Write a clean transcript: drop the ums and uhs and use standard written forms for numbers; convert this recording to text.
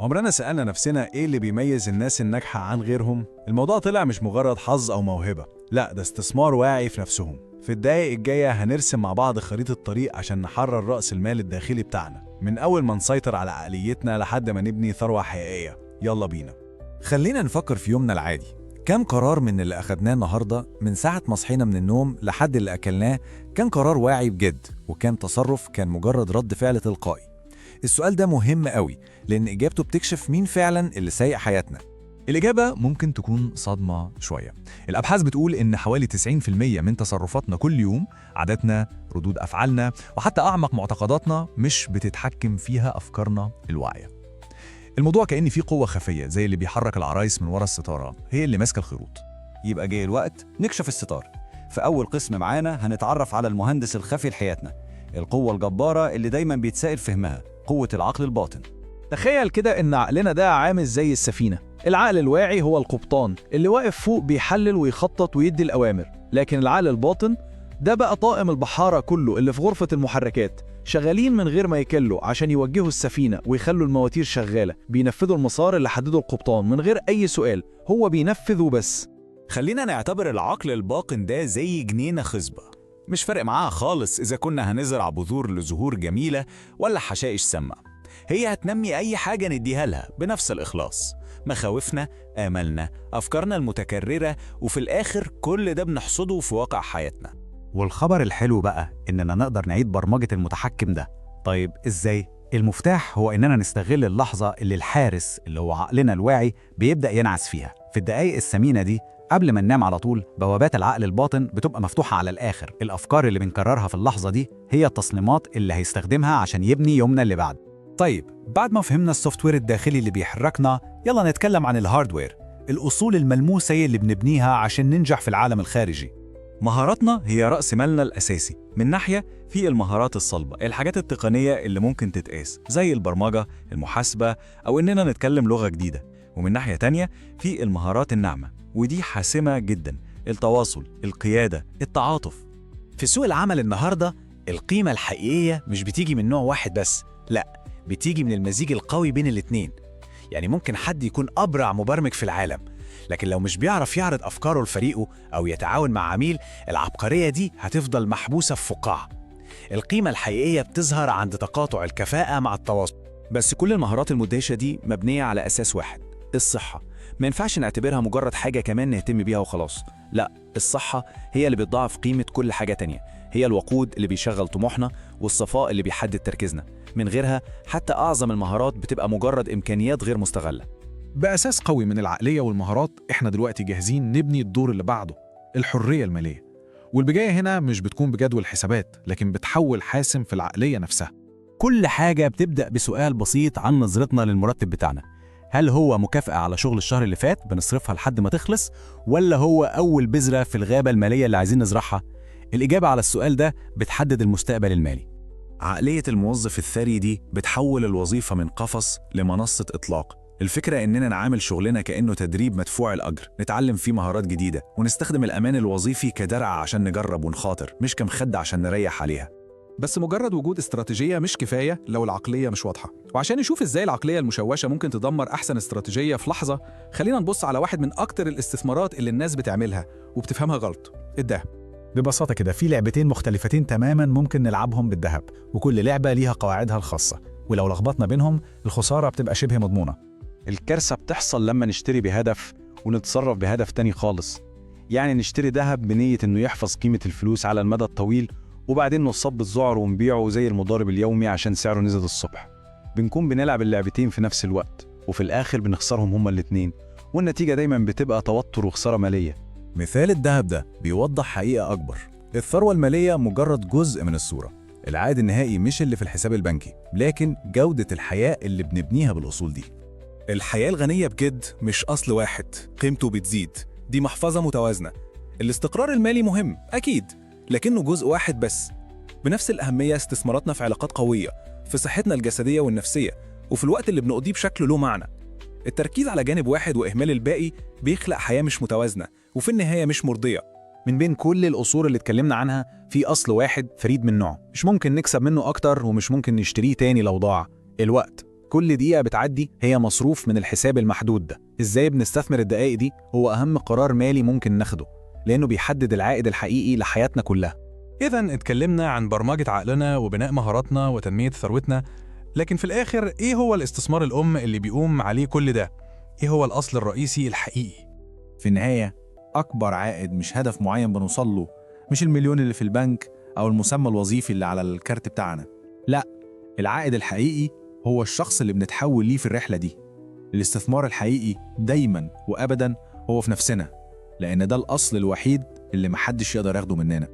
عمرنا سألنا نفسنا إيه اللي بيميز الناس الناجحة عن غيرهم؟ الموضوع طلع مش مجرد حظ أو موهبة، لا ده استثمار واعي في نفسهم. في الدقايق الجاية هنرسم مع بعض خريطة طريق عشان نحرر رأس المال الداخلي بتاعنا، من أول ما نسيطر على عقليتنا لحد ما نبني ثروة حقيقية. يلا بينا. خلينا نفكر في يومنا العادي. كم قرار من اللي أخدناه النهاردة من ساعة ما صحينا من النوم لحد اللي أكلناه كان قرار واعي بجد، وكان تصرف كان مجرد رد فعل تلقائي؟ السؤال ده مهم قوي، لأن إجابته بتكشف مين فعلا اللي سايق حياتنا. الإجابة ممكن تكون صدمة شوية. الأبحاث بتقول إن حوالي 90% من تصرفاتنا كل يوم، عاداتنا، ردود أفعالنا، وحتى أعمق معتقداتنا مش بتتحكم فيها أفكارنا الواعية. الموضوع كأن في قوة خفية زي اللي بيحرك العرايس من ورا الستارة، هي اللي ماسكة الخيوط. يبقى جاي الوقت نكشف الستار. في أول قسم معانا هنتعرف على المهندس الخفي لحياتنا، القوة الجبارة اللي دايما بيتسائل فهمها، قوة العقل الباطن. تخيل كده إن عقلنا ده عامل زي السفينة. العقل الواعي هو القبطان اللي واقف فوق بيحلل ويخطط ويدي الأوامر، لكن العقل الباطن ده بقى طاقم البحارة كله اللي في غرفة المحركات، شغالين من غير ما يكلوا عشان يوجهوا السفينة ويخلوا المواتير شغالة، بينفذوا المسار اللي حدده القبطان من غير أي سؤال، هو بينفذ وبس. خلينا نعتبر العقل الباطن ده زي جنينة خصبة، مش فارق معاها خالص إذا كنا هنزرع بذور لزهور جميلة ولا حشائش سامة. هي هتنمي أي حاجة نديها لها بنفس الإخلاص، مخاوفنا، آمالنا، أفكارنا المتكررة، وفي الآخر كل ده بنحصده في واقع حياتنا. والخبر الحلو بقى إننا نقدر نعيد برمجة المتحكم ده. طيب إزاي؟ المفتاح هو إننا نستغل اللحظة اللي الحارس اللي هو عقلنا الواعي بيبدأ ينعس فيها. في الدقايق الثمينة دي قبل ما ننام على طول، بوابات العقل الباطن بتبقى مفتوحة على الآخر. الأفكار اللي بنكررها في اللحظة دي هي التصميمات اللي هيستخدمها عشان يبني يومنا اللي بعد. طيب بعد ما فهمنا السوفت وير الداخلي اللي بيحركنا، يلا نتكلم عن الهاردوير، الأصول الملموسة اللي بنبنيها عشان ننجح في العالم الخارجي. مهاراتنا هي رأس مالنا الأساسي. من ناحية في المهارات الصلبة، الحاجات التقنية اللي ممكن تتقاس زي البرمجة، المحاسبة، أو إننا نتكلم لغة جديدة. ومن ناحية تانية في المهارات الناعمة، ودي حاسمة جدا، التواصل، القيادة، التعاطف. في سوق العمل النهاردة القيمة الحقيقية مش بتيجي من نوع واحد بس، لا، بتيجي من المزيج القوي بين الاتنين. يعني ممكن حد يكون أبرع مبرمج في العالم، لكن لو مش بيعرف يعرض أفكاره لفريقه أو يتعاون مع عميل، العبقرية دي هتفضل محبوسة في فقاعة. القيمة الحقيقية بتظهر عند تقاطع الكفاءة مع التواصل. بس كل المهارات المدهشة دي مبنية على أساس واحد، الصحة. ما ينفعش نعتبرها مجرد حاجة كمان نهتم بيها وخلاص، لا، الصحة هي اللي بتضاعف قيمة كل حاجة تانية، هي الوقود اللي بيشغل طموحنا والصفاء اللي بيحدد تركيزنا. من غيرها حتى أعظم المهارات بتبقى مجرد إمكانيات غير مستغلة. بأساس قوي من العقلية والمهارات، إحنا دلوقتي جاهزين نبني الدور اللي بعده، الحرية المالية. والبداية هنا مش بتكون بجدول حسابات، لكن بتحول حاسم في العقلية نفسها. كل حاجة بتبدأ بسؤال بسيط عن نظرتنا للمرتب بتاعنا. هل هو مكافأة على شغل الشهر اللي فات بنصرفها لحد ما تخلص، ولا هو أول بذرة في الغابة المالية اللي عايزين نزرعها؟ الإجابة على السؤال ده بتحدد المستقبل المالي. عقلية الموظف الثري دي بتحول الوظيفة من قفص لمنصة إطلاق. الفكرة إننا نعامل شغلنا كأنه تدريب مدفوع الأجر، نتعلم فيه مهارات جديدة، ونستخدم الأمان الوظيفي كدرع عشان نجرب ونخاطر، مش كمخدة عشان نريح عليها. بس مجرد وجود استراتيجية مش كفاية لو العقلية مش واضحة. وعشان نشوف إزاي العقلية المشوشة ممكن تدمر أحسن استراتيجية في لحظة، خلينا نبص على واحد من أكتر الاستثمارات اللي الناس بتعملها وبتفهمها غلط، الذهب. ببساطة كده في لعبتين مختلفتين تماماً ممكن نلعبهم بالذهب، وكل لعبة ليها قواعدها الخاصة، ولو لخبطنا بينهم الخسارة بتبقى شبه مضمونة. الكارثة بتحصل لما نشتري بهدف ونتصرف بهدف تاني خالص. يعني نشتري ذهب بنية إنه يحفظ قيمة الفلوس على المدى الطويل، وبعدين نصب الذعر ونبيعه زي المضارب اليومي عشان سعره نزل الصبح. بنكون بنلعب اللعبتين في نفس الوقت، وفي الآخر بنخسرهم هما الاتنين، والنتيجة دايما بتبقى توتر وخسارة مالية. مثال الذهب ده بيوضح حقيقة أكبر. الثروة المالية مجرد جزء من الصورة. العائد النهائي مش اللي في الحساب البنكي، لكن جودة الحياة اللي بنبنيها بالأصول دي. الحياة الغنية بجد مش أصل واحد قيمته بتزيد، دي محفظة متوازنة. الاستقرار المالي مهم أكيد، لكنه جزء واحد بس. بنفس الأهمية استثماراتنا في علاقات قوية، في صحتنا الجسدية والنفسية، وفي الوقت اللي بنقضيه بشكل له معنى. التركيز على جانب واحد وإهمال الباقي بيخلق حياة مش متوازنة، وفي النهاية مش مرضية. من بين كل الأصول اللي اتكلمنا عنها في أصل واحد فريد من نوعه، مش ممكن نكسب منه أكتر ومش ممكن نشتريه تاني لو ضاع، الوقت. كل دقيقة بتعدي هي مصروف من الحساب المحدود ده. إزاي بنستثمر الدقائق دي هو أهم قرار مالي ممكن ناخده، لأنه بيحدد العائد الحقيقي لحياتنا كلها. إذا اتكلمنا عن برمجة عقلنا وبناء مهاراتنا وتنمية ثروتنا، لكن في الآخر إيه هو الاستثمار الأم اللي بيقوم عليه كل ده؟ إيه هو الأصل الرئيسي الحقيقي؟ في النهاية أكبر عائد مش هدف معين بنوصل له، مش المليون اللي في البنك أو المسمى الوظيفي اللي على الكارت بتاعنا. لا، العائد الحقيقي هو الشخص اللي بنتحول ليه في الرحلة دي. الاستثمار الحقيقي دايما وأبدا هو في نفسنا، لأن ده الأصل الوحيد اللي محدش يقدر ياخده مننا.